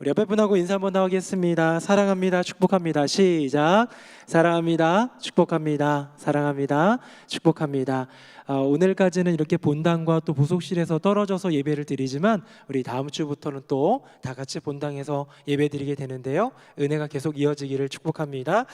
우리 옆에 분하고 인사 한번 하겠습니다. 사랑합니다. 축복합니다. 시작. 사랑합니다. 축복합니다. 사랑합니다. 축복합니다. 오늘까지는 이렇게 본당과 또 부속실에서 떨어져서 예배를 드리지만 우리 다음 주부터는 또 다 같이 본당에서 예배 드리게 되는데요. 은혜가 계속 이어지기를 축복합니다.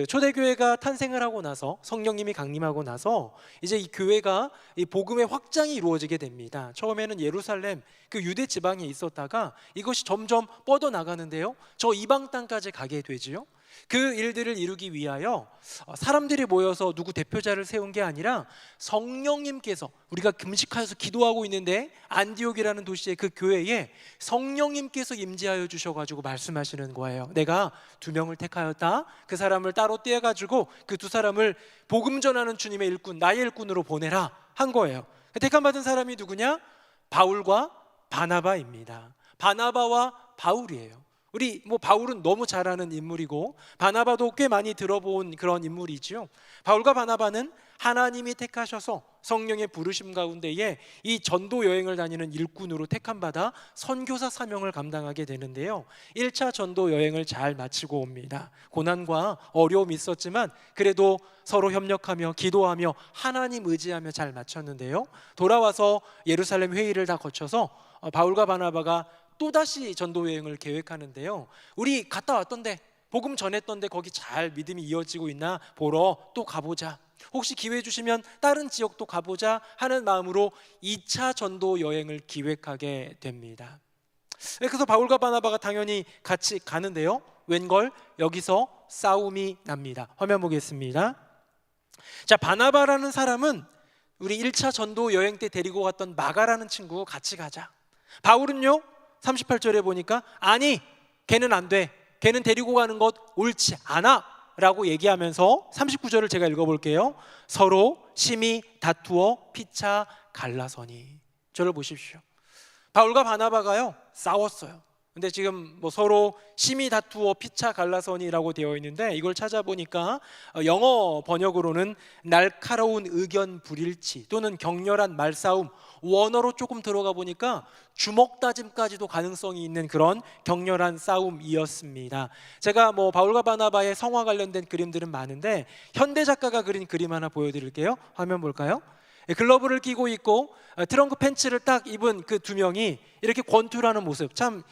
초대교회가 탄생을 하고 나서 성령님이 강림하고 나서 이제 이 교회가 이 복음의 확장이 이루어지게 됩니다. 처음에는 예루살렘 그 유대 지방에 있었다가 이것이 점점 뻗어 나가는데요. 저 이방 땅까지 가게 되지요. 그 일들을 이루기 위하여 사람들이 모여서 누구 대표자를 세운 게 아니라 성령님께서, 우리가 금식하여서 기도하고 있는데 안디옥이라는 도시의 그 교회에 성령님께서 임재하여 주셔가지고 말씀하시는 거예요. 내가 2명을 택하였다. 그 사람을 따로 떼어가지고 그 2사람을 복음 전하는 주님의 일꾼, 나의 일꾼으로 보내라 한 거예요. 택함 받은 사람이 누구냐? 바울과 바나바입니다. 바나바와 바울이에요. 우리 바울은 너무 잘 아는 인물이고 바나바도 꽤 많이 들어본 그런 인물이지요. 바울과 바나바는 하나님이 택하셔서 성령의 부르심 가운데에 이 전도 여행을 다니는 일꾼으로 택함받아 선교사 사명을 감당하게 되는데요. 1차 전도 여행을 잘 마치고 옵니다. 고난과 어려움이 있었지만 그래도 서로 협력하며 기도하며 하나님 의지하며 잘 마쳤는데요. 돌아와서 예루살렘 회의를 다 거쳐서 바울과 바나바가 또다시 전도 여행을 계획하는데요. 우리 갔다 왔던데, 복음 전했던데 거기 잘 믿음이 이어지고 있나 보러 또 가보자. 혹시 기회 주시면 다른 지역도 가보자 하는 마음으로 2차 전도 여행을 기획하게 됩니다. 그래서 바울과 바나바가 당연히 같이 가는데요. 웬걸 여기서 싸움이 납니다. 화면 보겠습니다. 자, 바나바라는 사람은 우리 1차 전도 여행 때 데리고 갔던 마가라는 친구 같이 가자. 바울은요 38절에 보니까 아니, 걔는 안 돼. 걔는 데리고 가는 것 옳지 않아 라고 얘기하면서 39절을 제가 읽어볼게요. 서로 심히 다투어 피차 갈라서니. 저를 보십시오. 바울과 바나바가요 싸웠어요. 근데 지금 서로 심히 다투어 피차 갈라서니라고 되어 있는데 이걸 찾아보니까 영어 번역으로는 날카로운 의견 불일치 또는 격렬한 말싸움, 원어로 조금 들어가 보니까 주먹 다짐까지도 가능성이 있는 그런 격렬한 싸움이었습니다. 제가 바울과 바나바의 성화 관련된 그림들은 많은데 현대 작가가 그린 그림 하나 보여드릴게요. 화면 볼까요? 글러브를 끼고 있고 트렁크 팬츠를 딱 입은 그 2명이 이렇게 권투라는 모습, 참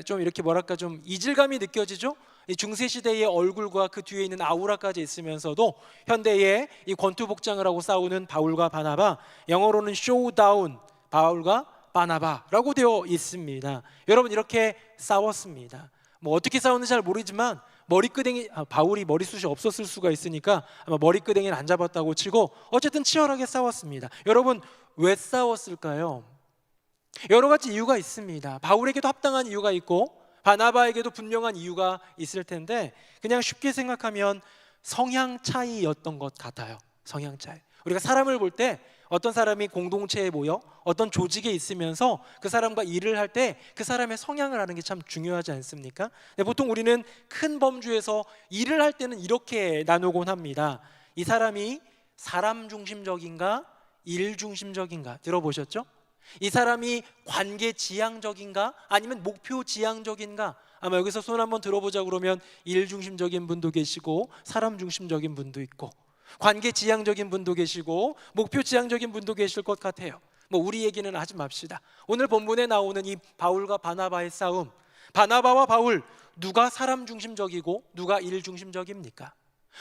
좀 이렇게 뭐랄까 좀 이질감이 느껴지죠? 이 중세시대의 얼굴과 그 뒤에 있는 아우라까지 있으면서도 현대의 이 권투 복장을 하고 싸우는 바울과 바나바, 영어로는 쇼다운 바울과 바나바라고 되어 있습니다. 여러분, 이렇게 싸웠습니다. 어떻게 싸웠는지 잘 모르지만 머리끄댕이, 바울이 머리숱이 없었을 수가 있으니까 아마 머리끄댕이는 안 잡았다고 치고 어쨌든 치열하게 싸웠습니다. 여러분, 왜 싸웠을까요? 여러 가지 이유가 있습니다. 바울에게도 합당한 이유가 있고 바나바에게도 분명한 이유가 있을 텐데 그냥 쉽게 생각하면 성향 차이였던 것 같아요. 성향 차이. 우리가 사람을 볼 때 어떤 사람이 공동체에 모여 어떤 조직에 있으면서 그 사람과 일을 할 때 그 사람의 성향을 아는 게 참 중요하지 않습니까? 보통 우리는 큰 범주에서 일을 할 때는 이렇게 나누곤 합니다. 이 사람이 사람 중심적인가 일 중심적인가 들어보셨죠? 이 사람이 관계 지향적인가 아니면 목표 지향적인가. 아마 여기서 손 한번 들어보자 그러면 일 중심적인 분도 계시고 사람 중심적인 분도 있고 관계 지향적인 분도 계시고 목표 지향적인 분도 계실 것 같아요. 우리 얘기는 하지 맙시다. 오늘 본문에 나오는 이 바울과 바나바의 싸움, 바나바와 바울 누가 사람 중심적이고 누가 일 중심적입니까?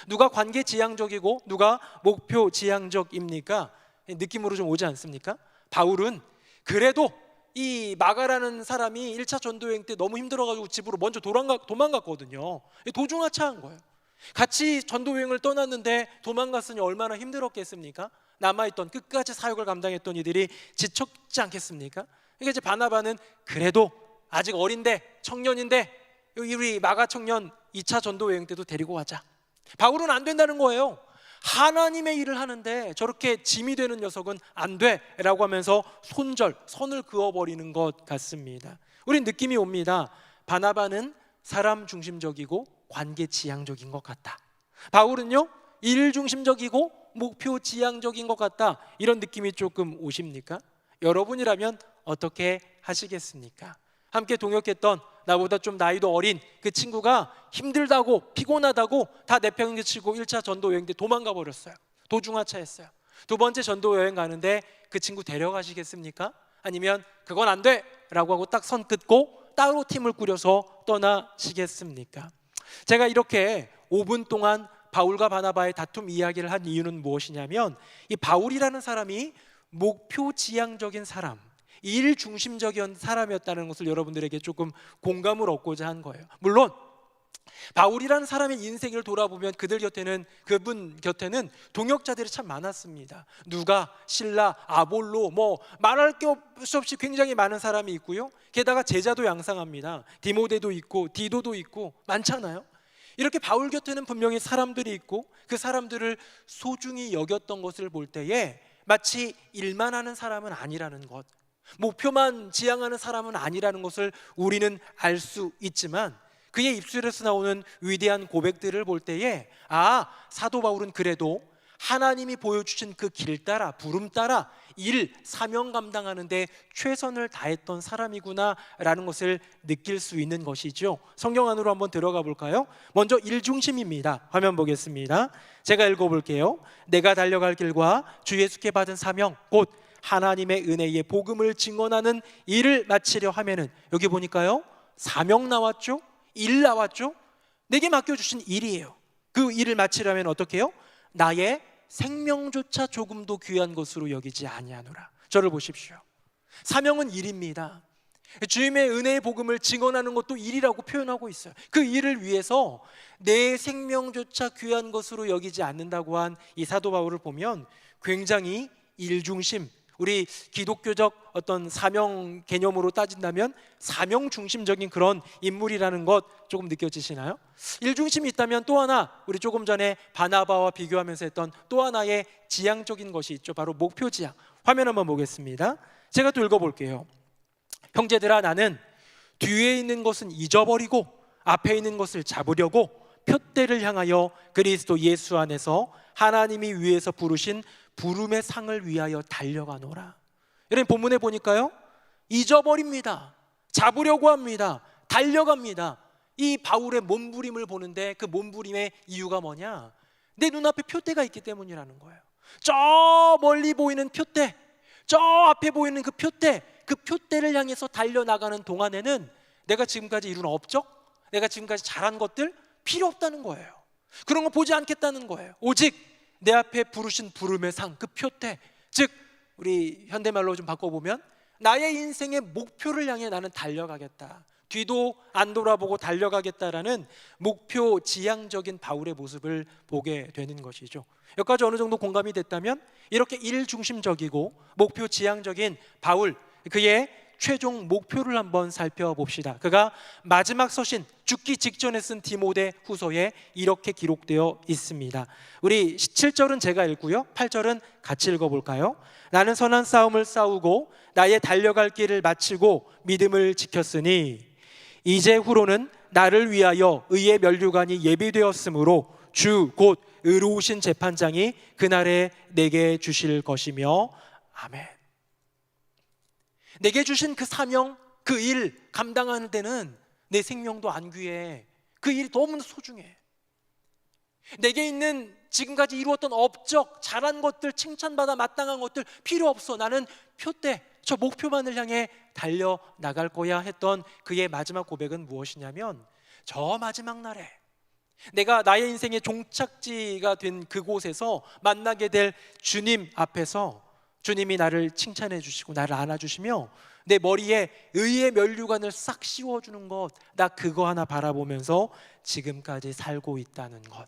누가 관계 지향적이고 누가 목표 지향적입니까? 느낌으로 좀 오지 않습니까? 바울은 그래도 이 마가라는 사람이 1차 전도여행 때 너무 힘들어가지고 집으로 먼저 도망갔거든요. 도중하차한 거예요. 같이 전도여행을 떠났는데 도망갔으니 얼마나 힘들었겠습니까? 남아있던 끝까지 사역을 감당했던 이들이 지쳤지 않겠습니까? 그러니까 이제 바나바는 그래도 아직 어린데 청년인데 우리 마가 청년 2차 전도여행 때도 데리고 가자. 바울은 안 된다는 거예요. 하나님의 일을 하는데 저렇게 짐이 되는 녀석은 안 돼 라고 하면서 선을 그어버리는 것 같습니다. 우린 느낌이 옵니다. 바나바는 사람 중심적이고 관계 지향적인 것 같다. 바울은요 일 중심적이고 목표 지향적인 것 같다. 이런 느낌이 조금 오십니까? 여러분이라면 어떻게 하시겠습니까? 함께 동역했던 나보다 좀 나이도 어린 그 친구가 힘들다고 피곤하다고 다 내팽개치고 1차 전도 여행 때 도망가 버렸어요. 도중하차했어요. 두 번째 전도 여행 가는데 그 친구 데려가시겠습니까? 아니면 그건 안 돼! 라고 하고 딱 선 긋고 따로 팀을 꾸려서 떠나시겠습니까? 제가 이렇게 5분 동안 바울과 바나바의 다툼 이야기를 한 이유는 무엇이냐면, 이 바울이라는 사람이 목표 지향적인 사람, 일 중심적인 사람이었다는 것을 여러분들에게 조금 공감을 얻고자 한 거예요. 물론 바울이라는 사람의 인생을 돌아보면 그분 곁에는 동역자들이 참 많았습니다. 누가, 실라, 아볼로, 말할 게 수 없이 굉장히 많은 사람이 있고요. 게다가 제자도 양상합니다. 디모데도 있고 디도도 있고 많잖아요. 이렇게 바울 곁에는 분명히 사람들이 있고 그 사람들을 소중히 여겼던 것을 볼 때에 마치 일만 하는 사람은 아니라는 것, 목표만 지향하는 사람은 아니라는 것을 우리는 알 수 있지만, 그의 입술에서 나오는 위대한 고백들을 볼 때에 사도 바울은 그래도 하나님이 보여주신 그 길 따라, 부름 따라 사명 감당하는데 최선을 다했던 사람이구나 라는 것을 느낄 수 있는 것이죠. 성경 안으로 한번 들어가 볼까요? 먼저 일 중심입니다. 화면 보겠습니다. 제가 읽어볼게요. 내가 달려갈 길과 주 예수께 받은 사명, 곧 하나님의 은혜의 복음을 증언하는 일을 마치려 하면은, 여기 보니까요, 사명 나왔죠? 일 나왔죠? 내게 맡겨주신 일이에요. 그 일을 마치려면 어떻게 해요? 나의 생명조차 조금도 귀한 것으로 여기지 아니하노라. 저를 보십시오. 사명은 일입니다. 주님의 은혜의 복음을 증언하는 것도 일이라고 표현하고 있어요. 그 일을 위해서 내 생명조차 귀한 것으로 여기지 않는다고 한 이 사도 바울을 보면 굉장히 일중심, 우리 기독교적 어떤 사명 개념으로 따진다면 사명 중심적인 그런 인물이라는 것 조금 느껴지시나요? 일중심이 있다면 또 하나, 우리 조금 전에 바나바와 비교하면서 했던 또 하나의 지향적인 것이 있죠. 바로 목표 지향. 화면 한번 보겠습니다. 제가 또 읽어볼게요. 형제들아, 나는 뒤에 있는 것은 잊어버리고 앞에 있는 것을 잡으려고 표대를 향하여 그리스도 예수 안에서 하나님이 위에서 부르신 부름의 상을 위하여 달려가노라. 여러분, 본문에 보니까요, 잊어버립니다. 잡으려고 합니다. 달려갑니다. 이 바울의 몸부림을 보는데 그 몸부림의 이유가 뭐냐? 내 눈앞에 표대가 있기 때문이라는 거예요. 저 멀리 보이는 표대, 저 앞에 보이는 그 표대를 향해서 달려나가는 동안에는 내가 지금까지 이룬 업적, 내가 지금까지 잘한 것들 필요 없다는 거예요. 그런 거 보지 않겠다는 거예요. 오직 내 앞에 부르신 부름의 상, 그 표대, 즉 우리 현대말로 좀 바꿔보면 나의 인생의 목표를 향해 나는 달려가겠다, 뒤도 안 돌아보고 달려가겠다라는 목표 지향적인 바울의 모습을 보게 되는 것이죠. 여기까지 어느 정도 공감이 됐다면, 이렇게 일중심적이고 목표 지향적인 바울, 그의 최종 목표를 한번 살펴봅시다. 그가 마지막 서신, 죽기 직전에 쓴 디모데 후서에 이렇게 기록되어 있습니다. 우리 7절은 제가 읽고요, 8절은 같이 읽어볼까요? 나는 선한 싸움을 싸우고 나의 달려갈 길을 마치고 믿음을 지켰으니 이제 후로는 나를 위하여 의의 면류관이 예비되었으므로 주 곧 의로우신 재판장이 그날에 내게 주실 것이며 아멘. 내게 주신 그 사명, 그 일 감당하는 데는 내 생명도 안 귀해. 그 일이 너무나 소중해. 내게 있는 지금까지 이루었던 업적, 잘한 것들, 칭찬받아 마땅한 것들 필요 없어. 나는 표대, 저 목표만을 향해 달려나갈 거야 했던 그의 마지막 고백은 무엇이냐면, 저 마지막 날에 내가 나의 인생의 종착지가 된 그곳에서 만나게 될 주님 앞에서 주님이 나를 칭찬해 주시고 나를 안아주시며 내 머리에 의의 면류관을 싹 씌워주는 것, 나 그거 하나 바라보면서 지금까지 살고 있다는 것.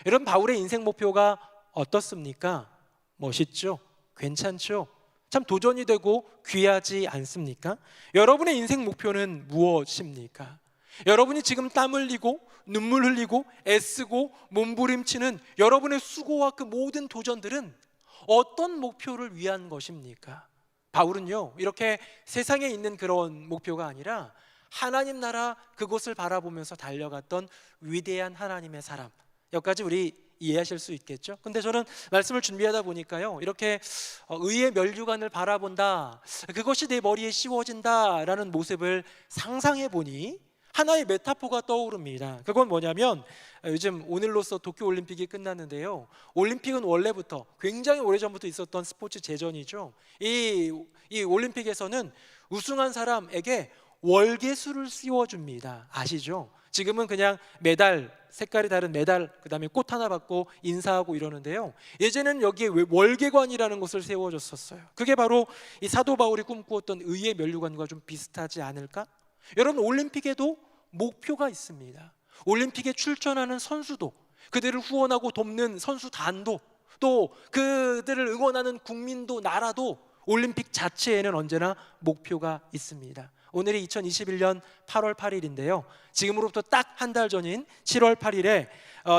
여러분, 바울의 인생 목표가 어떻습니까? 멋있죠? 괜찮죠? 참 도전이 되고 귀하지 않습니까? 여러분의 인생 목표는 무엇입니까? 여러분이 지금 땀 흘리고 눈물 흘리고 애쓰고 몸부림치는 여러분의 수고와 그 모든 도전들은 어떤 목표를 위한 것입니까? 바울은요, 이렇게 세상에 있는 그런 목표가 아니라 하나님 나라 그곳을 바라보면서 달려갔던 위대한 하나님의 사람. 여기까지 우리 이해하실 수 있겠죠. 근데 저는 말씀을 준비하다 보니까요, 이렇게 의의 면류관을 바라본다, 그것이 내 머리에 씌워진다라는 모습을 상상해 보니 하나의 메타포가 떠오릅니다. 그건 뭐냐면, 요즘 오늘로써 도쿄올림픽이 끝났는데요, 올림픽은 원래부터 굉장히 오래전부터 있었던 스포츠 제전이죠. 이 올림픽에서는 우승한 사람에게 월계수를 씌워줍니다. 아시죠? 지금은 그냥 메달, 색깔이 다른 메달, 그 다음에 꽃 하나 받고 인사하고 이러는데요, 예전에는 여기에 월계관이라는 것을 세워줬었어요. 그게 바로 이 사도 바울이 꿈꾸었던 의의 면류관과 좀 비슷하지 않을까? 여러분, 올림픽에도 목표가 있습니다. 올림픽에 출전하는 선수도, 그들을 후원하고 돕는 선수단도, 또 그들을 응원하는 국민도, 나라도 올림픽 자체에는 언제나 목표가 있습니다. 오늘이 2021년 8월 8일인데요 지금으로부터 딱 한 달 전인 7월 8일에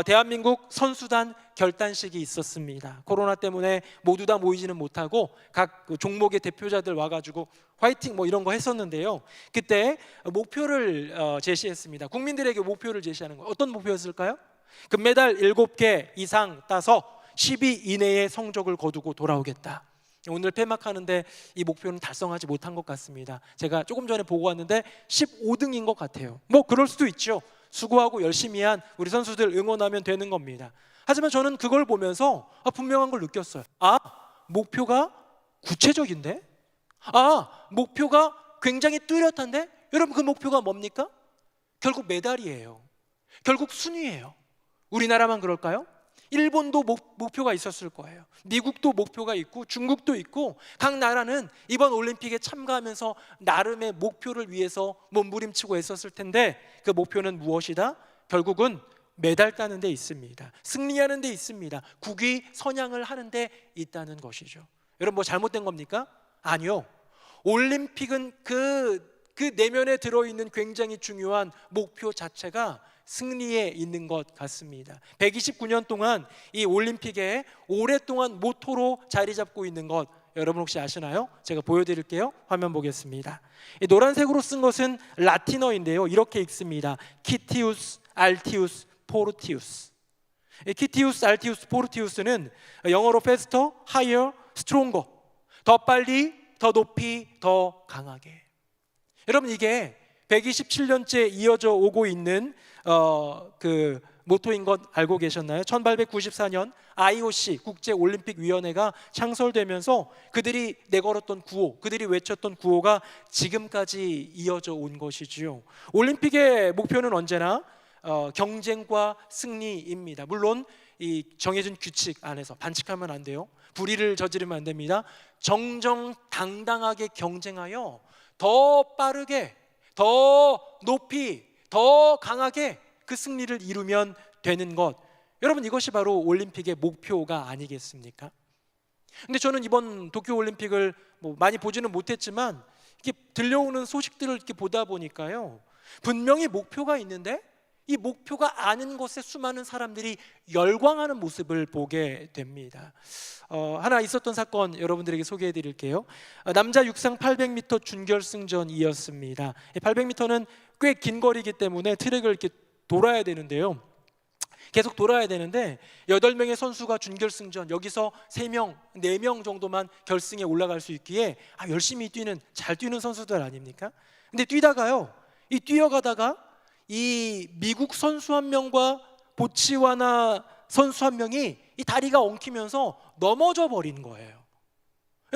대한민국 선수단 결단식이 있었습니다. 코로나 때문에 모두 다 모이지는 못하고 각 종목의 대표자들 와가지고 화이팅 뭐 이런 거 했었는데요, 그때 목표를 제시했습니다. 국민들에게 목표를 제시하는 거예요. 어떤 목표였을까요? 금메달 7개 이상 따서 10위 이내의 성적을 거두고 돌아오겠다. 오늘 폐막하는데 이 목표는 달성하지 못한 것 같습니다. 제가 조금 전에 보고 왔는데 15등인 것 같아요. 뭐 그럴 수도 있죠. 수고하고 열심히 한 우리 선수들 응원하면 되는 겁니다. 하지만 저는 그걸 보면서 분명한 걸 느꼈어요. 목표가 구체적인데? 목표가 굉장히 뚜렷한데? 여러분, 그 목표가 뭡니까? 결국 메달이에요. 결국 순위예요. 우리나라만 그럴까요? 일본도 목표가 있었을 거예요. 미국도 목표가 있고 중국도 있고, 각 나라는 이번 올림픽에 참가하면서 나름의 목표를 위해서 몸부림치고 애썼을 텐데, 그 목표는 무엇이다? 결국은 메달 따는 데 있습니다. 승리하는 데 있습니다. 국위 선양을 하는 데 있다는 것이죠. 여러분, 뭐 잘못된 겁니까? 아니요. 올림픽은 그 내면에 들어있는 굉장히 중요한 목표 자체가 승리에 있는 것 같습니다. 129년 동안 이 올림픽에 오랫동안 모토로 자리 잡고 있는 것, 여러분 혹시 아시나요? 제가 보여드릴게요. 화면 보겠습니다. 이 노란색으로 쓴 것은 라틴어인데요, 이렇게 읽습니다. 키티우스 알티우스 포르티우스. 키티우스 알티우스 포르티우스는 영어로 faster, higher, stronger, 더 빨리, 더 높이, 더 강하게. 여러분, 이게 127년째 이어져 오고 있는 그 모토인 것 알고 계셨나요? 1894년 IOC 국제올림픽위원회가 창설되면서 그들이 내걸었던 구호, 그들이 외쳤던 구호가 지금까지 이어져 온 것이지요. 올림픽의 목표는 언제나 경쟁과 승리입니다. 물론 이 정해진 규칙 안에서 반칙하면 안 돼요. 불의를 저지르면 안 됩니다. 정정당당하게 경쟁하여 더 빠르게, 더 높이, 더 강하게 그 승리를 이루면 되는 것, 여러분, 이것이 바로 올림픽의 목표가 아니겠습니까? 근데 저는 이번 도쿄올림픽을 뭐 많이 보지는 못했지만 이렇게 들려오는 소식들을 이렇게 보다 보니까요, 분명히 목표가 있는데 이 목표가 아닌 것에 수많은 사람들이 열광하는 모습을 보게 됩니다. 하나 있었던 사건 여러분들에게 소개해 드릴게요. 남자 육상 800m 준결승전이었습니다. 800m는 꽤 긴 거리이기 때문에 트랙을 이렇게 돌아야 되는데요, 계속 돌아야 되는데 8명의 선수가 준결승전, 여기서 3명, 4명 정도만 결승에 올라갈 수 있기에 열심히 뛰는, 잘 뛰는 선수들 아닙니까? 근데 뛰어가다가 이 미국 선수 한 명과 보츠와나 선수 한 명이 이 다리가 엉키면서 넘어져 버린 거예요.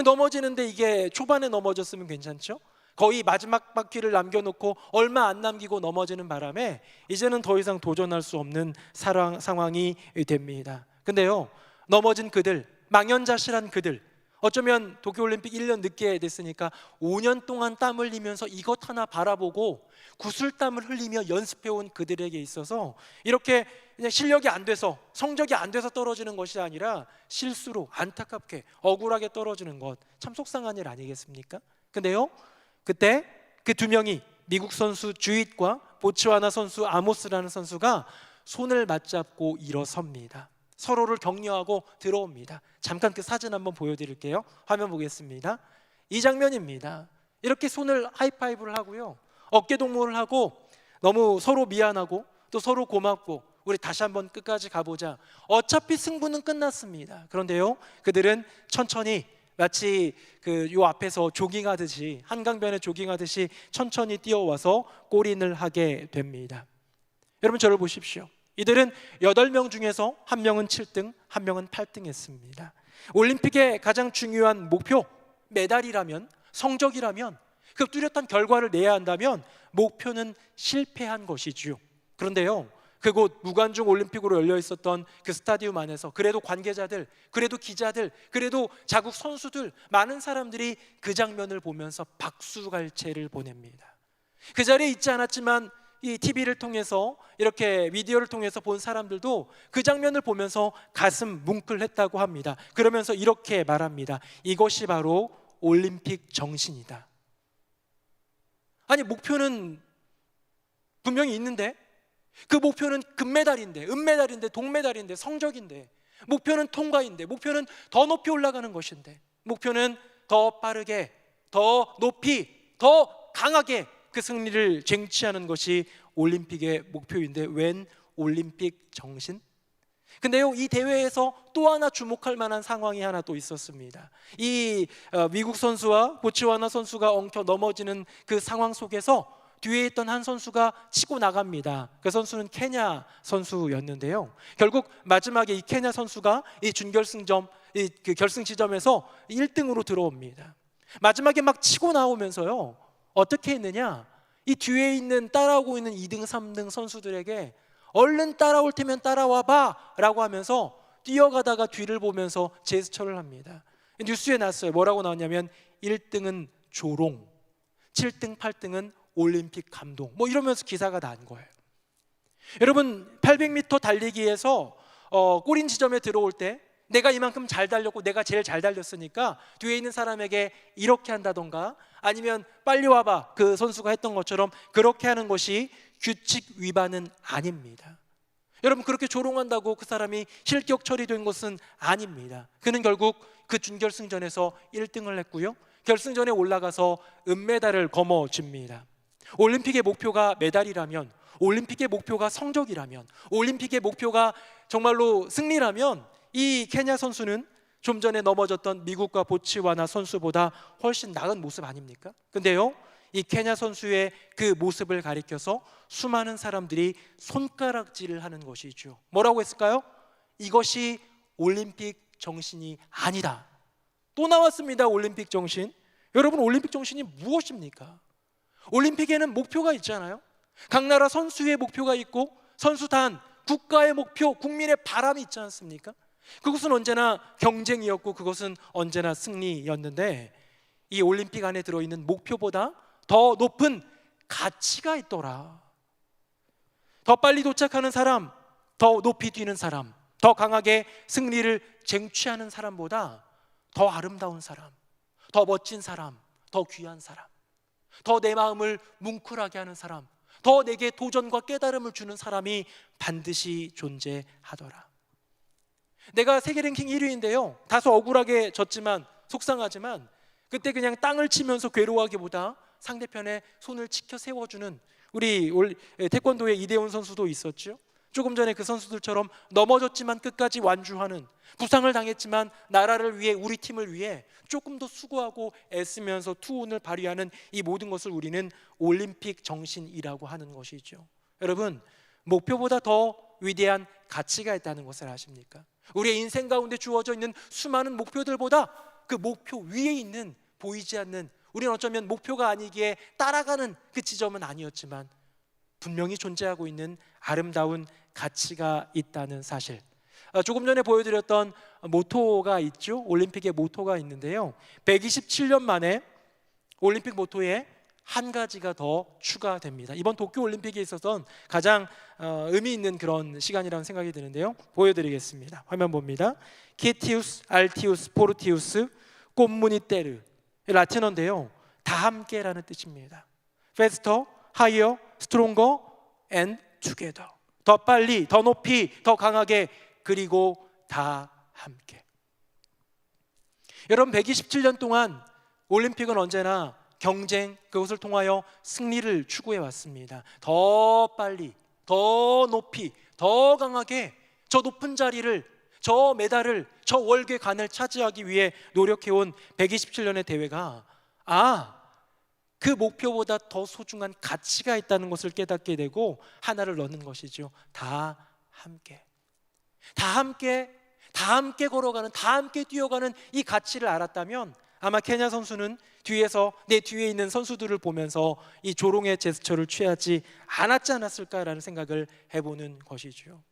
넘어지는데, 이게 초반에 넘어졌으면 괜찮죠? 거의 마지막 바퀴를 남겨놓고 얼마 안 남기고 넘어지는 바람에 이제는 더 이상 도전할 수 없는 상황이 됩니다. 근데요, 넘어진 그들, 망연자실한 그들, 어쩌면 도쿄올림픽 1년 늦게 됐으니까 5년 동안 땀 흘리면서 이것 하나 바라보고 구슬땀을 흘리며 연습해온 그들에게 있어서 이렇게 그냥 실력이 안 돼서, 성적이 안 돼서 떨어지는 것이 아니라 실수로 안타깝게 억울하게 떨어지는 것, 참 속상한 일 아니겠습니까? 근데요, 그때 그 2명이 미국 선수 주잇과 보츠와나 선수 아모스라는 선수가 손을 맞잡고 일어섭니다. 서로를 격려하고 들어옵니다. 잠깐 그 사진 한번 보여드릴게요. 화면 보겠습니다. 이 장면입니다. 이렇게 손을 하이파이브를 하고요, 어깨 동무를 하고 너무 서로 미안하고 또 서로 고맙고 우리 다시 한번 끝까지 가보자. 어차피 승부는 끝났습니다. 그런데요, 그들은 천천히 마치 요 앞에서 조깅하듯이, 한강변에 조깅하듯이 천천히 뛰어와서 골인을 하게 됩니다. 여러분, 저를 보십시오. 이들은 8명 중에서 1명은 7등, 1명은 8등 했습니다. 올림픽의 가장 중요한 목표, 메달이라면, 성적이라면, 그 뚜렷한 결과를 내야 한다면 목표는 실패한 것이지요. 그런데요, 그곳 무관중 올림픽으로 열려 있었던 그 스타디움 안에서 그래도 관계자들, 그래도 기자들, 그래도 자국 선수들, 많은 사람들이 그 장면을 보면서 박수갈채를 보냅니다. 그 자리에 있지 않았지만 이 TV를 통해서, 이렇게 미디어를 통해서 본 사람들도 그 장면을 보면서 가슴 뭉클했다고 합니다. 그러면서 이렇게 말합니다. 이것이 바로 올림픽 정신이다. 아니, 목표는 분명히 있는데, 그 목표는 금메달인데, 은메달인데, 동메달인데, 성적인데, 목표는 통과인데, 목표는 더 높이 올라가는 것인데, 목표는 더 빠르게, 더 높이, 더 강하게 그 승리를 쟁취하는 것이 올림픽의 목표인데, 웬 올림픽 정신? 근데요, 이 대회에서 또 하나 주목할 만한 상황이 하나 또 있었습니다. 이 미국 선수와 보츠와나 선수가 엉켜 넘어지는 그 상황 속에서 뒤에 있던 한 선수가 치고 나갑니다. 그 선수는 케냐 선수였는데요, 결국 마지막에 이 케냐 선수가 이 준결승점, 그 결승 지점에서 1등으로 들어옵니다. 마지막에 막 치고 나오면서요, 어떻게 했느냐, 이 뒤에 있는, 따라오고 있는 2등, 3등 선수들에게 얼른 따라올 테면 따라와봐 라고 하면서 뛰어가다가 뒤를 보면서 제스처를 합니다. 뉴스에 났어요. 뭐라고 나왔냐면 1등은 조롱, 7등, 8등은 올림픽 감동, 뭐 이러면서 기사가 난 거예요. 여러분, 800m 달리기에서 골인 지점에 들어올 때 내가 이만큼 잘 달렸고 내가 제일 잘 달렸으니까 뒤에 있는 사람에게 이렇게 한다던가, 아니면 빨리 와봐, 그 선수가 했던 것처럼 그렇게 하는 것이 규칙 위반은 아닙니다. 여러분, 그렇게 조롱한다고 그 사람이 실격 처리된 것은 아닙니다. 그는 결국 그 준결승전에서 1등을 했고요, 결승전에 올라가서 은메달을 거머쥡니다. 올림픽의 목표가 메달이라면, 올림픽의 목표가 성적이라면, 올림픽의 목표가 정말로 승리라면, 이 케냐 선수는 좀 전에 넘어졌던 미국과 보츠와나 선수보다 훨씬 나은 모습 아닙니까? 근데요, 이 케냐 선수의 그 모습을 가리켜서 수많은 사람들이 손가락질을 하는 것이죠. 뭐라고 했을까요? 이것이 올림픽 정신이 아니다. 또 나왔습니다, 올림픽 정신. 여러분, 올림픽 정신이 무엇입니까? 올림픽에는 목표가 있잖아요. 각 나라 선수의 목표가 있고, 선수단, 국가의 목표, 국민의 바람이 있지 않습니까? 그것은 언제나 경쟁이었고, 그것은 언제나 승리였는데, 이 올림픽 안에 들어있는 목표보다 더 높은 가치가 있더라. 더 빨리 도착하는 사람, 더 높이 뛰는 사람, 더 강하게 승리를 쟁취하는 사람보다 더 아름다운 사람, 더 멋진 사람, 더 귀한 사람, 더 내 마음을 뭉클하게 하는 사람, 더 내게 도전과 깨달음을 주는 사람이 반드시 존재하더라. 내가 세계 랭킹 1위인데요, 다소 억울하게 졌지만, 속상하지만 그때 그냥 땅을 치면서 괴로워하기보다 상대편의 손을 치켜 세워주는 우리 태권도의 이대훈 선수도 있었죠. 조금 전에 그 선수들처럼 넘어졌지만 끝까지 완주하는, 부상을 당했지만 나라를 위해, 우리 팀을 위해 조금 더 수고하고 애쓰면서 투혼을 발휘하는 이 모든 것을 우리는 올림픽 정신이라고 하는 것이죠. 여러분, 목표보다 더 위대한 가치가 있다는 것을 아십니까? 우리의 인생 가운데 주어져 있는 수많은 목표들보다 그 목표 위에 있는, 보이지 않는, 우리는 어쩌면 목표가 아니기에 따라가는 그 지점은 아니었지만 분명히 존재하고 있는 아름다운 가치가 있다는 사실. 조금 전에 보여드렸던 모토가 있죠. 올림픽의 모토가 있는데요, 127년 만에 올림픽 모토에 한 가지가 더 추가됩니다. 이번 도쿄올림픽에 있어서는 가장 의미 있는 그런 시간이라는 생각이 드는데요, 보여드리겠습니다. 화면 봅니다. 키티우스, 알티우스, 포르티우스, 꽃무늬 떼르, 라틴어인데요, 다 함께라는 뜻입니다. Faster, higher, stronger, and together. 더 빨리, 더 높이, 더 강하게, 그리고 다 함께. 여러분, 127년 동안 올림픽은 언제나 경쟁, 그것을 통하여 승리를 추구해 왔습니다. 더 빨리, 더 높이, 더 강하게 저 높은 자리를, 저 메달을, 저 월계관을 차지하기 위해 노력해온 127년의 대회가 그 목표보다 더 소중한 가치가 있다는 것을 깨닫게 되고 하나를 넣는 것이죠. 다 함께, 다 함께, 다 함께 걸어가는, 다 함께 뛰어가는 이 가치를 알았다면 아마 케냐 선수는 뒤에서 내 뒤에 있는 선수들을 보면서 이 조롱의 제스처를 취하지 않았지 않았을까라는 생각을 해보는 것이죠.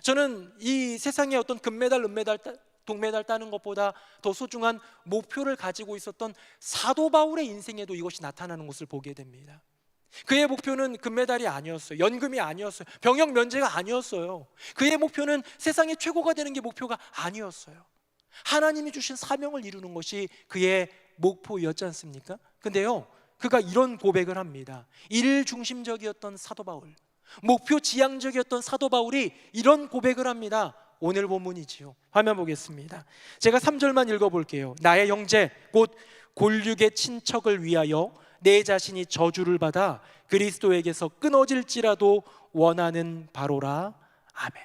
저는 이 세상에 어떤 금메달, 은메달, 동메달 따는 것보다 더 소중한 목표를 가지고 있었던 사도 바울의 인생에도 이것이 나타나는 것을 보게 됩니다. 그의 목표는 금메달이 아니었어요. 연금이 아니었어요. 병역 면제가 아니었어요. 그의 목표는 세상의 최고가 되는 게 목표가 아니었어요. 하나님이 주신 사명을 이루는 것이 그의 목표였지 않습니까? 근데요, 그가 이런 고백을 합니다. 일 중심적이었던 사도 바울, 목표 지향적이었던 사도 바울이 이런 고백을 합니다. 오늘 본문이지요. 화면 보겠습니다. 제가 3절만 읽어볼게요. 나의 형제 곧 골육의 친척을 위하여 내 자신이 저주를 받아 그리스도에게서 끊어질지라도 원하는 바로라. 아멘.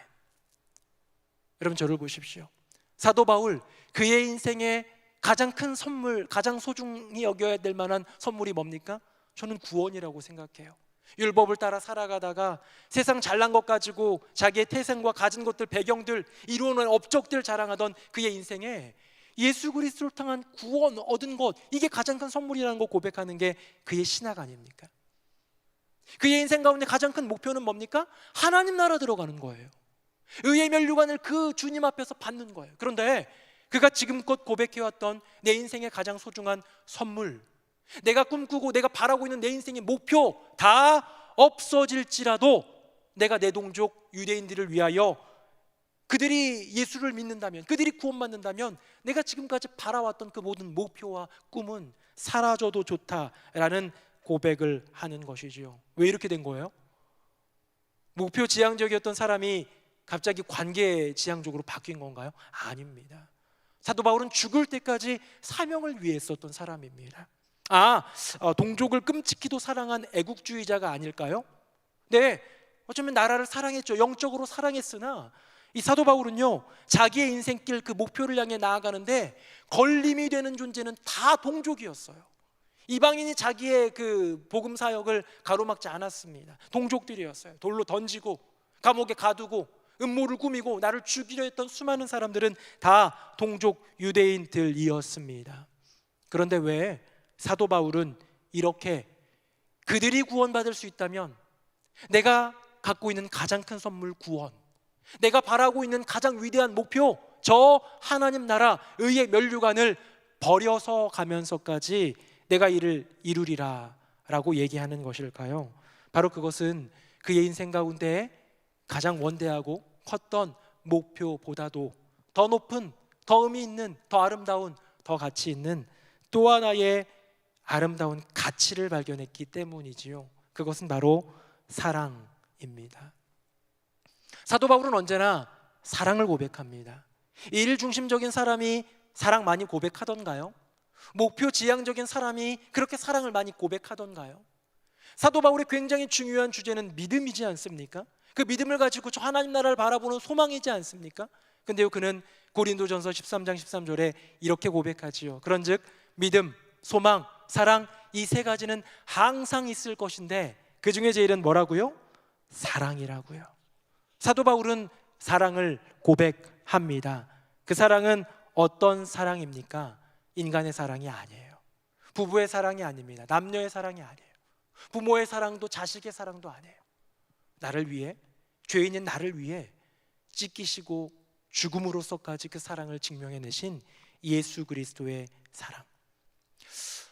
여러분, 저를 보십시오. 사도 바울, 그의 인생의 가장 큰 선물, 가장 소중히 여겨야 될 만한 선물이 뭡니까? 저는 구원이라고 생각해요. 율법을 따라 살아가다가 세상 잘난 것 가지고 자기의 태생과 가진 것들, 배경들, 이루어낸 업적들 자랑하던 그의 인생에 예수 그리스도를 통한 구원 얻은 것, 이게 가장 큰 선물이라는 거 고백하는 게 그의 신학 아닙니까? 그의 인생 가운데 가장 큰 목표는 뭡니까? 하나님 나라 들어가는 거예요. 의의 면류관을 그 주님 앞에서 받는 거예요. 그런데 그가 지금껏 고백해왔던 내 인생의 가장 소중한 선물, 내가 꿈꾸고 내가 바라고 있는 내 인생의 목표 다 없어질지라도 내가 내 동족 유대인들을 위하여 그들이 예수를 믿는다면, 그들이 구원받는다면 내가 지금까지 바라왔던 그 모든 목표와 꿈은 사라져도 좋다라는 고백을 하는 것이지요. 왜 이렇게 된 거예요? 목표 지향적이었던 사람이 갑자기 관계 지향적으로 바뀐 건가요? 아닙니다. 사도 바울은 죽을 때까지 사명을 위해 썼던 사람입니다. 동족을 끔찍히도 사랑한 애국주의자가 아닐까요? 네, 어쩌면 나라를 사랑했죠. 영적으로 사랑했으나 이 사도 바울은요, 자기의 인생길 그 목표를 향해 나아가는데 걸림이 되는 존재는 다 동족이었어요. 이방인이 자기의 그 복음 사역을 가로막지 않았습니다. 동족들이었어요. 돌로 던지고 감옥에 가두고 음모를 꾸미고 나를 죽이려 했던 수많은 사람들은 다 동족 유대인들이었습니다. 그런데 왜 사도 바울은 이렇게 그들이 구원받을 수 있다면 내가 갖고 있는 가장 큰 선물 구원, 내가 바라고 있는 가장 위대한 목표, 저 하나님 나라 의의 면류관을 버려서 가면서까지 내가 이를 이루리라 라고 얘기하는 것일까요? 바로 그것은 그의 인생 가운데 가장 원대하고 컸던 목표보다도 더 높은, 더 의미 있는, 더 아름다운, 더 가치 있는 또 하나의 아름다운 가치를 발견했기 때문이지요. 그것은 바로 사랑입니다. 사도 바울은 언제나 사랑을 고백합니다. 일 중심적인 사람이 사랑 많이 고백하던가요? 목표 지향적인 사람이 그렇게 사랑을 많이 고백하던가요? 사도 바울의 굉장히 중요한 주제는 믿음이지 않습니까? 그 믿음을 가지고 저 하나님 나라를 바라보는 소망이지 않습니까? 근데요, 그는 고린도전서 13장 13절에 이렇게 고백하지요. 그런즉 믿음, 소망, 사랑, 이 세 가지는 항상 있을 것인데 그 중에 제일은 뭐라고요? 사랑이라고요. 사도 바울은 사랑을 고백합니다. 그 사랑은 어떤 사랑입니까? 인간의 사랑이 아니에요. 부부의 사랑이 아닙니다. 남녀의 사랑이 아니에요. 부모의 사랑도 자식의 사랑도 아니에요. 나를 위해, 죄인인 나를 위해 찢기시고 죽음으로써까지 그 사랑을 증명해내신 예수 그리스도의 사랑.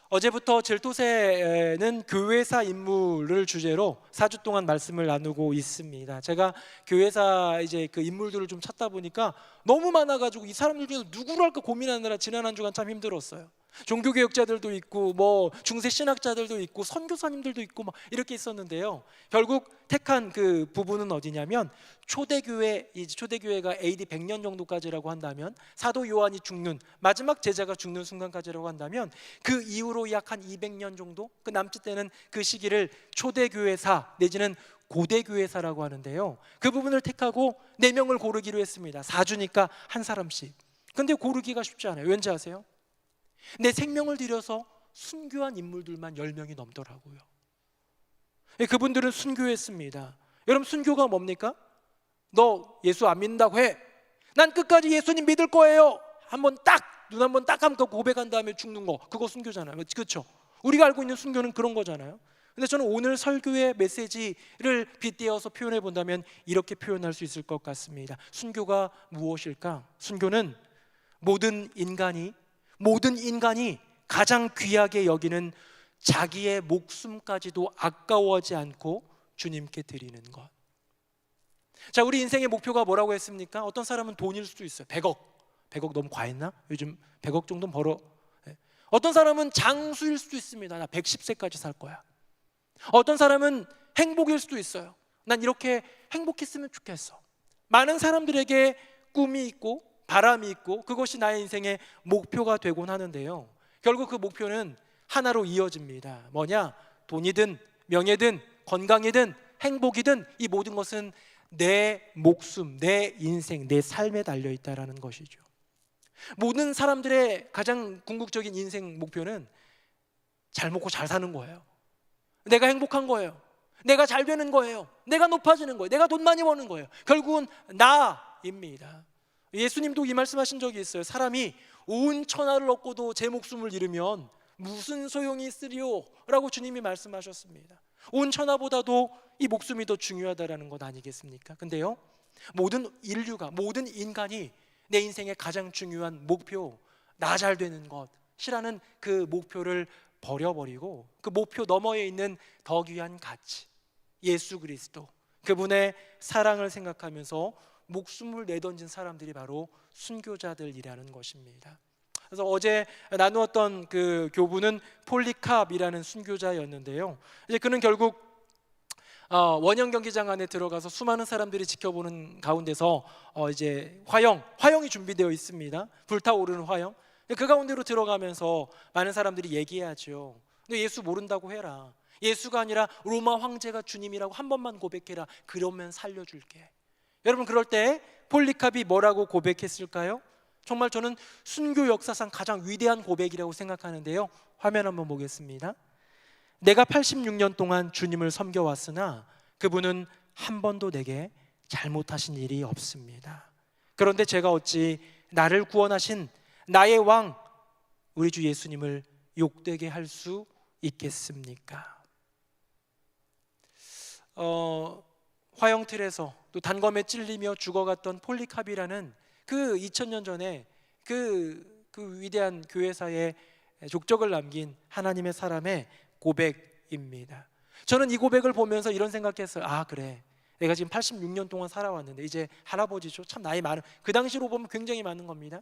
어제부터 질도새는 교회사 인물을 주제로 4주 동안 말씀을 나누고 있습니다. 제가 교회사 이제 그 인물들을 좀 찾다 보니까 너무 많아가지고 이 사람들 중에서 누구를 할까 고민하느라 지난 한 주간 참 힘들었어요. 종교개혁자들도 있고 뭐 중세 신학자들도 있고 선교사님들도 있고 막 이렇게 있었는데요. 결국 택한 그 부분은 어디냐면 초대교회, 이 초대교회가 AD 100년 정도까지라고 한다면 사도 요한이 죽는 마지막 제자가 죽는 순간까지라고 한다면 그 이후로 약 한 200년 정도 그 남짓 되는 그 시기를 초대교회사 내지는 고대 교회사라고 하는데요, 그 부분을 택하고 4명을 고르기로 했습니다. 4주니까 한 사람씩. 근데 고르기가 쉽지 않아요. 왠지 아세요? 내 생명을 들여서 순교한 인물들만 10명이 넘더라고요. 그분들은 순교했습니다. 여러분, 순교가 뭡니까? 너 예수 안 믿는다고 해, 난 끝까지 예수님 믿을 거예요, 눈 한번 딱 감고 고백한 다음에 죽는 거, 그거 순교잖아요. 그렇죠? 우리가 알고 있는 순교는 그런 거잖아요. 근데 저는 오늘 설교의 메시지를 빗대어서 표현해 본다면 이렇게 표현할 수 있을 것 같습니다. 순교가 무엇일까? 순교는 모든 인간이 가장 귀하게 여기는 자기의 목숨까지도 아까워하지 않고 주님께 드리는 것. 자, 우리 인생의 목표가 뭐라고 했습니까? 어떤 사람은 돈일 수도 있어요. 100억 너무 과했나? 요즘 100억 정도 벌어. 어떤 사람은 장수일 수도 있습니다. 나 110세까지 살 거야. 어떤 사람은 행복일 수도 있어요. 난 이렇게 행복했으면 좋겠어. 많은 사람들에게 꿈이 있고 바람이 있고 그것이 나의 인생의 목표가 되곤 하는데요, 결국 그 목표는 하나로 이어집니다. 뭐냐? 돈이든 명예든 건강이든 행복이든 이 모든 것은 내 목숨, 내 인생, 내 삶에 달려 있다라는 것이죠. 모든 사람들의 가장 궁극적인 인생 목표는 잘 먹고 잘 사는 거예요. 내가 행복한 거예요. 내가 잘 되는 거예요. 내가 높아지는 거예요. 내가 돈 많이 버는 거예요. 결국은 나입니다. 예수님도 이 말씀하신 적이 있어요. 사람이 온 천하를 얻고도 제 목숨을 잃으면 무슨 소용이 있으리요? 라고 주님이 말씀하셨습니다. 온 천하보다도 이 목숨이 더 중요하다라는 것 아니겠습니까? 근데요, 모든 인류가, 모든 인간이 내 인생의 가장 중요한 목표, 나 잘 되는 것이라는 그 목표를 버려버리고 그 목표 너머에 있는 더 귀한 가치, 예수 그리스도, 그분의 사랑을 생각하면서 목숨을 내던진 사람들이 바로 순교자들이라는 것입니다. 그래서 어제 나누었던 그 교부는 폴리캅이라는 순교자였는데요, 이제 그는 결국 원형 경기장 안에 들어가서 수많은 사람들이 지켜보는 가운데서 이제 화형이 준비되어 있습니다. 불타오르는 화형. 그 가운데로 들어가면서 많은 사람들이 얘기하죠. 너 예수 모른다고 해라. 예수가 아니라 로마 황제가 주님이라고 한 번만 고백해라. 그러면 살려줄게. 여러분, 그럴 때 폴리캅이 뭐라고 고백했을까요? 정말 저는 순교 역사상 가장 위대한 고백이라고 생각하는데요, 화면 한번 보겠습니다. 내가 86년 동안 주님을 섬겨왔으나 그분은 한 번도 내게 잘못하신 일이 없습니다. 그런데 제가 어찌 나를 구원하신 나의 왕 우리 주 예수님을 욕되게 할 수 있겠습니까? 화형틀에서 또 단검에 찔리며 죽어갔던 폴리캅이라는 그 2000년 전에 그 위대한 교회사의 족적을 남긴 하나님의 사람의 고백입니다. 저는 이 고백을 보면서 이런 생각했어요. 아, 그래, 내가 지금 86년 동안 살아왔는데 이제 할아버지죠. 참 나이 많은, 그 당시로 보면 굉장히 많은 겁니다.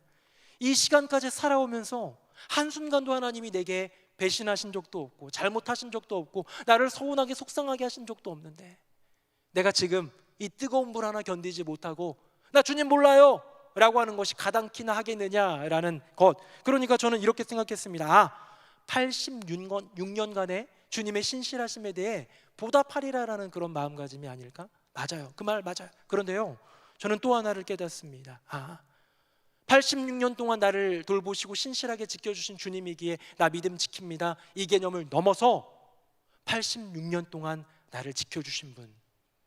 이 시간까지 살아오면서 한순간도 하나님이 내게 배신하신 적도 없고 잘못하신 적도 없고 나를 서운하게 속상하게 하신 적도 없는데 내가 지금 이 뜨거운 불 하나 견디지 못하고 나 주님 몰라요 라고 하는 것이 가당키나 하겠느냐라는 것. 그러니까 저는 이렇게 생각했습니다. 86년간의 주님의 신실하심에 대해 보답하리라라는 그런 마음가짐이 아닐까? 맞아요, 그 말 맞아요. 그런데요, 저는 또 하나를 깨닫습니다. 86년 동안 나를 돌보시고 신실하게 지켜주신 주님이기에 나 믿음 지킵니다, 이 개념을 넘어서 86년 동안 나를 지켜주신 분,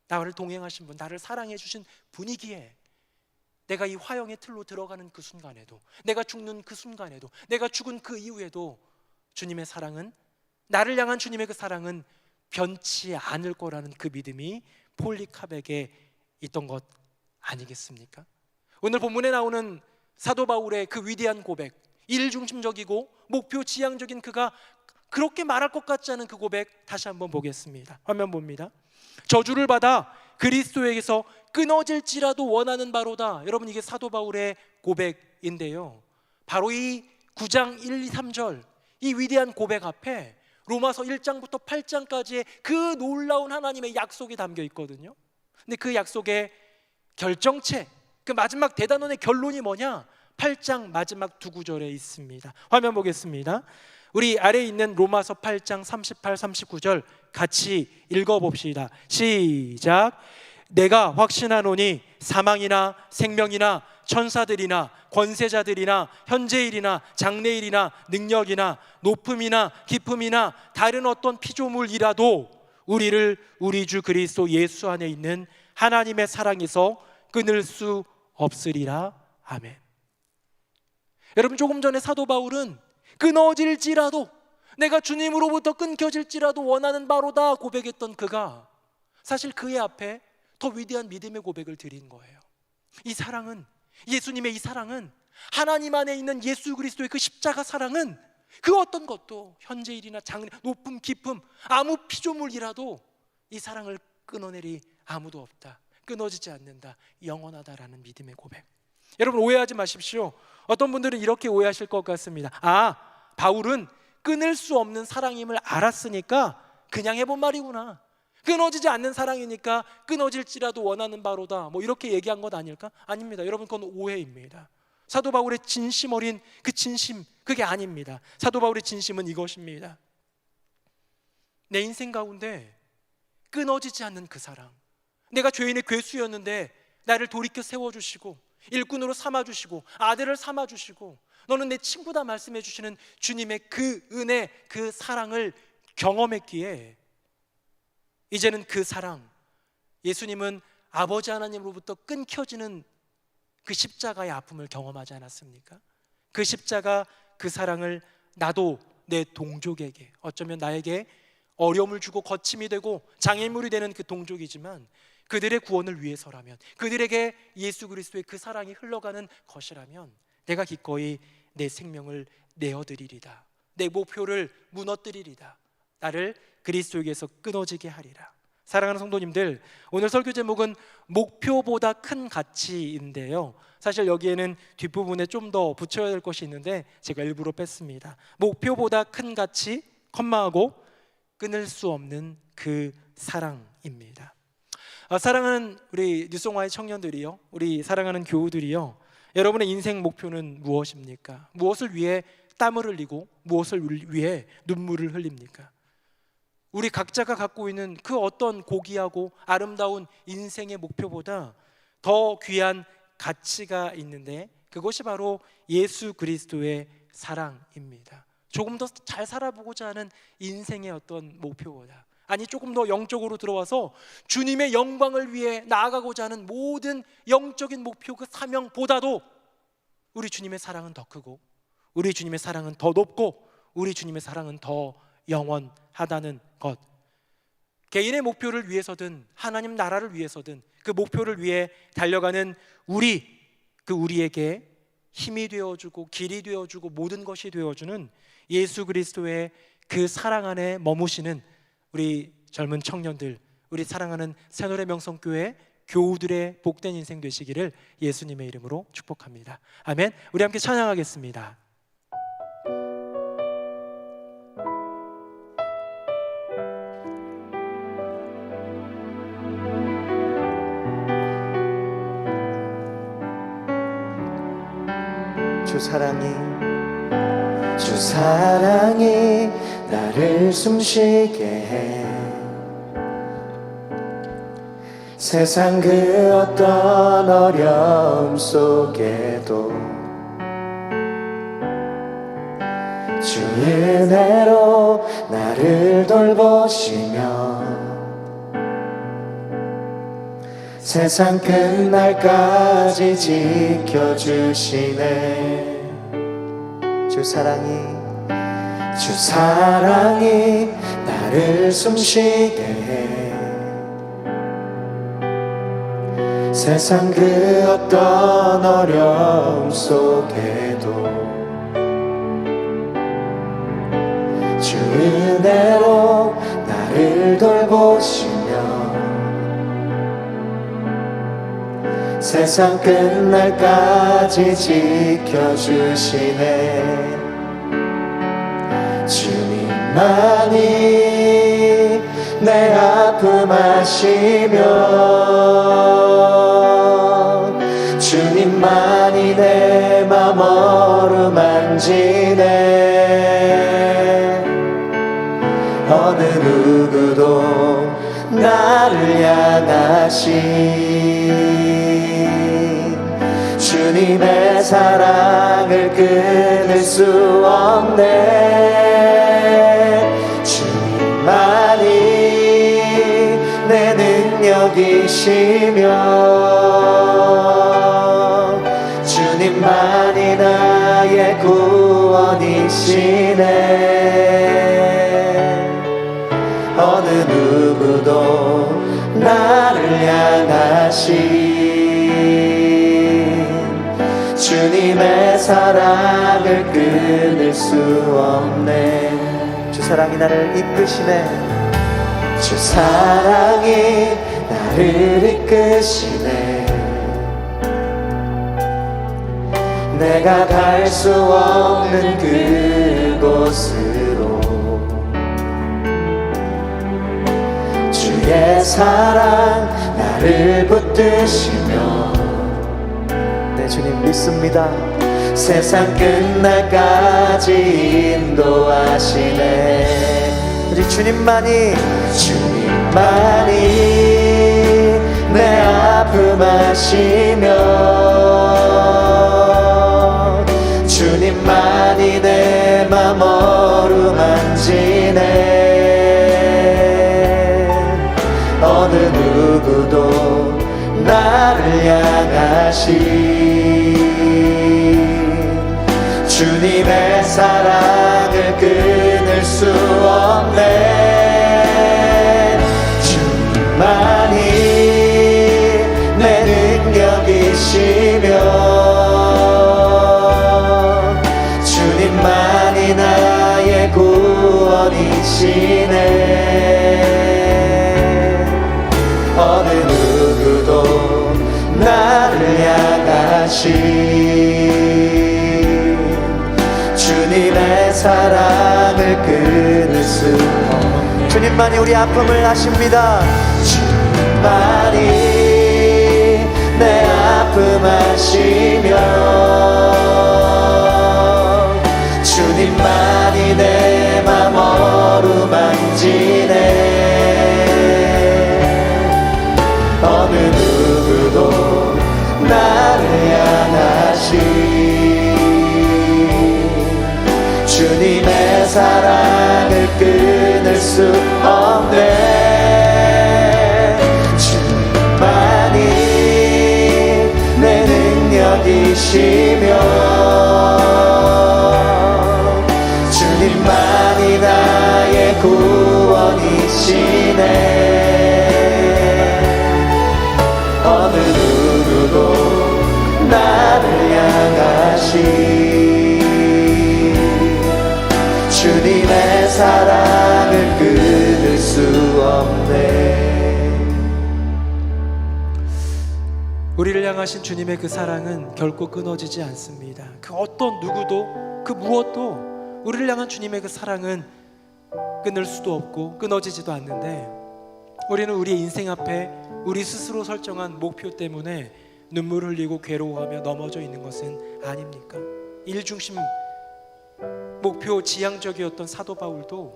나를 동행하신 분, 나를 사랑해 주신 분이기에 내가 이 화형의 틀로 들어가는 그 순간에도, 내가 죽는 그 순간에도, 내가 죽은 그 이후에도 주님의 사랑은, 나를 향한 주님의 그 사랑은 변치 않을 거라는 그 믿음이 폴리캅에게 있던 것 아니겠습니까? 오늘 본문에 나오는 사도 바울의 그 위대한 고백, 일중심적이고 목표 지향적인 그가 그렇게 말할 것 같지 않은 그 고백 다시 한번 보겠습니다. 화면 봅니다. 저주를 받아 그리스도에게서 끊어질지라도 원하는 바로다. 여러분, 이게 사도 바울의 고백인데요, 바로 이 9장 1, 2, 3절 이 위대한 고백 앞에 로마서 1장부터 8장까지의 그 놀라운 하나님의 약속이 담겨 있거든요. 근데 그 약속의 결정체, 그 마지막 대단원의 결론이 뭐냐? 8장 마지막 두 구절에 있습니다. 화면 보겠습니다. 우리 아래에 있는 로마서 8장 38, 39절 같이 읽어봅시다. 시작. 내가 확신하노니 사망이나 생명이나 천사들이나 권세자들이나 현재일이나 장래일이나 능력이나 높음이나 깊음이나 다른 어떤 피조물이라도 우리를 우리 주 그리스도 예수 안에 있는 하나님의 사랑에서 끊을 수 없으리라. 아멘. 여러분, 조금 전에 사도 바울은 끊어질지라도, 내가 주님으로부터 끊겨질지라도 원하는 바로다 고백했던 그가 사실 그의 앞에 더 위대한 믿음의 고백을 드린 거예요. 이 사랑은, 예수님의 이 사랑은, 하나님 안에 있는 예수 그리스도의 그 십자가 사랑은 그 어떤 것도 현재일이나 장래, 높음, 깊음, 아무 피조물이라도 이 사랑을 끊어내리 아무도 없다. 끊어지지 않는다. 영원하다라는 믿음의 고백. 여러분, 오해하지 마십시오. 어떤 분들은 이렇게 오해하실 것 같습니다. 바울은 끊을 수 없는 사랑임을 알았으니까 그냥 해본 말이구나. 끊어지지 않는 사랑이니까 끊어질지라도 원하는 바로다, 뭐 이렇게 얘기한 것 아닐까? 아닙니다. 여러분, 그건 오해입니다. 사도 바울의 진심 어린 그 진심, 그게 아닙니다. 사도 바울의 진심은 이것입니다. 내 인생 가운데 끊어지지 않는 그 사랑, 내가 죄인의 괴수였는데 나를 돌이켜 세워주시고 일꾼으로 삼아주시고 아들을 삼아주시고 너는 내 친구다 말씀해 주시는 주님의 그 은혜, 그 사랑을 경험했기에 이제는 그 사랑, 예수님은 아버지 하나님으로부터 끊겨지는 그 십자가의 아픔을 경험하지 않았습니까? 그 십자가, 그 사랑을 나도 내 동족에게, 어쩌면 나에게 어려움을 주고 거침이 되고 장애물이 되는 그 동족이지만 그들의 구원을 위해서라면, 그들에게 예수 그리스도의 그 사랑이 흘러가는 것이라면 내가 기꺼이 내 생명을 내어드리리다. 내 목표를 무너뜨리리다. 나를 그리스도에게서 끊어지게 하리라. 사랑하는 성도님들, 오늘 설교 제목은 목표보다 큰 가치인데요, 사실 여기에는 뒷부분에 좀 더 붙여야 될 것이 있는데 제가 일부러 뺐습니다. 목표보다 큰 가치, 컴마하고 끊을 수 없는 그 사랑입니다. 사랑하는 우리 뉴송화의 청년들이요, 우리 사랑하는 교우들이요, 여러분의 인생 목표는 무엇입니까? 무엇을 위해 땀을 흘리고 무엇을 위해 눈물을 흘립니까? 우리 각자가 갖고 있는 그 어떤 고귀하고 아름다운 인생의 목표보다 더 귀한 가치가 있는데 그것이 바로 예수 그리스도의 사랑입니다. 조금 더 잘 살아보고자 하는 인생의 어떤 목표보다, 아니 조금 더 영적으로 들어와서 주님의 영광을 위해 나아가고자 하는 모든 영적인 목표, 그 사명보다도 우리 주님의 사랑은 더 크고, 우리 주님의 사랑은 더 높고, 우리 주님의 사랑은 더 영원하다는 것. 개인의 목표를 위해서든 하나님 나라를 위해서든 그 목표를 위해 달려가는 우리에게 힘이 되어주고 길이 되어주고 모든 것이 되어주는 예수 그리스도의 그 사랑 안에 머무시는 우리 젊은 청년들, 우리 사랑하는 새노래 명성교회 교우들의 복된 인생 되시기를 예수님의 이름으로 축복합니다. 아멘. 우리 함께 찬양하겠습니다. 주 사랑이 나를 숨쉬게 해. 세상 그 어떤 어려움 속에도 주 은혜로 나를 돌보시며 세상 끝날까지 지켜주시네. 주 사랑이 나를 숨쉬게 해. 세상 그 어떤 어려움 속에도 주 은혜로 나를 돌보시며 세상 끝날까지 지켜주시네. 주님만이 내 아픔 아시며 주님만이 내 맘 어루만지네. 향하신 주님의 사랑을 끊을 수 없네. 주님만이 내 능력이시며 주님만이 나의 구원이시네. 어느 누구도 나를 향하신 주님의 사랑을 끊을 수 없네. 주 사랑이 나를 이끄시네. 주 사랑이 나를 이끄시네. 내가 갈 수 없는 그곳으로 주의 사랑 나를 붙드시며 네 주님 믿습니다. 세상 끝날까지 인도하시네. 우리 주님만이 내 아픔 아시며 주님만이 내 맘 어루만지네. 어느 누구도 나를 향하신 주님의 사랑을 끊을 수 없네. 주님만이 내 능력이시며 주님만이 나의 구원이시네. 어느 누구도 나를 향하신 주님의 사랑을 끊을 수 없네. 주님만이 우리 아픔을 아십니다. 주님만이 내 아픔 아시며 주님만이 내 맘 어루만지네. 어느 누구도 나를 향하신 주님의 사랑을 끊을 수 없네. 주님만이 내 능력이시며 주님만이 나의 구원이시네. 어느 누구도 나를 향하신 주님의 사랑을 끊을 수 없네. 우리를 향하신 주님의 그 사랑은 결코 끊어지지 않습니다. 그 어떤 누구도 그 무엇도 우리를 향한 주님의 그 사랑은 끊을 수도 없고 끊어지지도 않는데, 우리는 우리의 인생 앞에 우리 스스로 설정한 목표 때문에 눈물 흘리고 괴로워하며 넘어져 있는 것은 아닙니까? 일중심 목표 지향적이었던 사도 바울도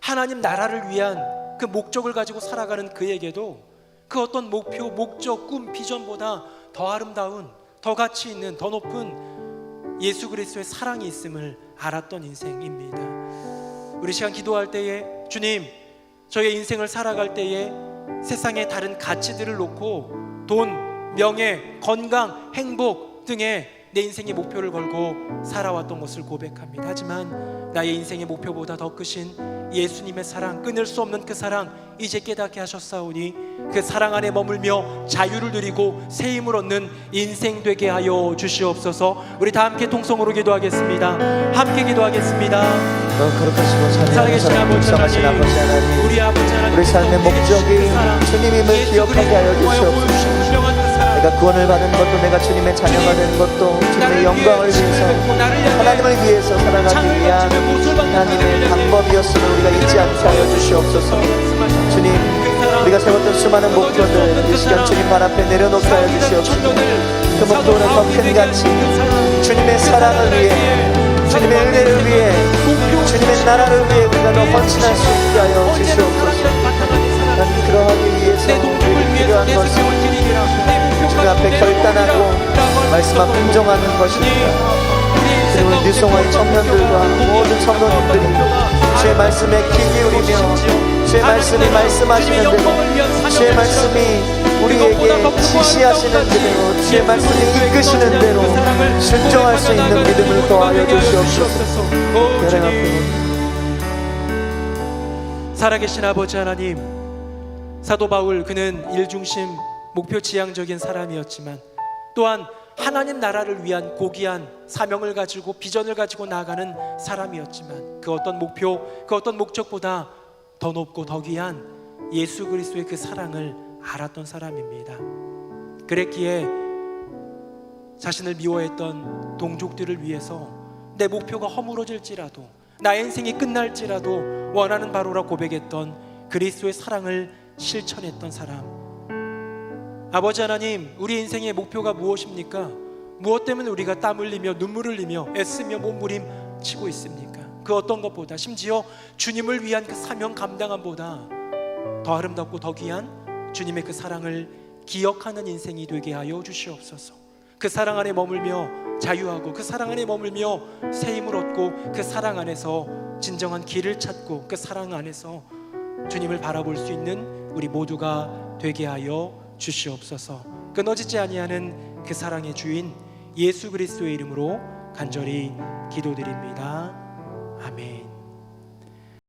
하나님 나라를 위한 그 목적을 가지고 살아가는 그에게도 그 어떤 목표, 목적, 꿈, 비전보다 더 아름다운, 더 가치 있는, 더 높은 예수 그리스도의 사랑이 있음을 알았던 인생입니다. 우리 시간 기도할 때에 주님, 저의 인생을 살아갈 때에 세상의 다른 가치들을 놓고 돈, 명예, 건강, 행복 등의 내 인생의 목표를 걸고 살아왔던 것을 고백합니다. 하지만 나의 인생의 목표보다 더 크신 예수님의 사랑, 끊을 수 없는 그 사랑 이제 깨닫게 하셨사오니 그 사랑 안에 머물며 자유를 누리고 새 힘을 얻는 인생 되게 하여 주시옵소서. 우리 다 함께 통성으로 기도하겠습니다. 함께 기도하겠습니다. 거룩하시고 살아계신 아버지 하나님, 우리 아버지 하나님, 우리 삶의 목적이 주님임을 기억하게 하여 주시옵소서. 내가 구원을 받은 것도, 내가 주님의 자녀가 된 것도 주님의 영광을 위해서, 하나님을 위해서 살아가기 위한 하나님의 방법이었음을 우리가 잊지 않게 하여 주시옵소서. 주님, 우리가 세웠던 수많은 목표들 이 시간 주님 발 앞에 내려놓게 하여 주시옵소서. 그 목표는 더 큰 가치, 주님의 사랑을 위해, 주님의 은혜를 위해, 주님의 나라를 위해 우리가 더 헌신할 수 있게 하여 주시옵소서. 하나님 그러하기 위해서 내 동족을 우리에게 위해서 필요한 내 것은 생명을 드리리라. 내 주님 앞에 결단하고 말씀 앞에 인정하는 것입니다. 그리고 우리 뉴송화의 청년들과 모든 성도님들이 주의 말씀에 귀 기울이며 주의 말씀이 말씀하시는 대로 주의 말씀이 우리에게 지시하시는 대로 주의 말씀이 이끄시는 대로 순종할 수 있는 믿음을 더하여 주시옵소서. 여러 앞에 살아계신 아버지 하나님, 사도 바울 그는 일중심 목표 지향적인 사람이었지만 또한 하나님 나라를 위한 고귀한 사명을 가지고 비전을 가지고 나아가는 사람이었지만 그 어떤 목표, 그 어떤 목적보다 더 높고 더 귀한 예수 그리스도의 그 사랑을 알았던 사람입니다. 그랬기에 자신을 미워했던 동족들을 위해서 내 목표가 허물어질지라도 나의 인생이 끝날지라도 원하는 바로라 고백했던 그리스도의 사랑을 실천했던 사람. 아버지 하나님, 우리 인생의 목표가 무엇입니까? 무엇 때문에 우리가 땀 흘리며 눈물 흘리며 애쓰며 몸부림치고 있습니까? 그 어떤 것보다, 심지어 주님을 위한 그 사명 감당함보다 더 아름답고 더 귀한 주님의 그 사랑을 기억하는 인생이 되게 하여 주시옵소서. 그 사랑 안에 머물며 자유하고 그 사랑 안에 머물며 새 힘을 얻고 그 사랑 안에서 진정한 길을 찾고 그 사랑 안에서 주님을 바라볼 수 있는 우리 모두가 되게 하여 주시옵소서. 끊어지지 아니하는 그 사랑의 주인 예수 그리스도의 이름으로 간절히 기도드립니다. 아멘.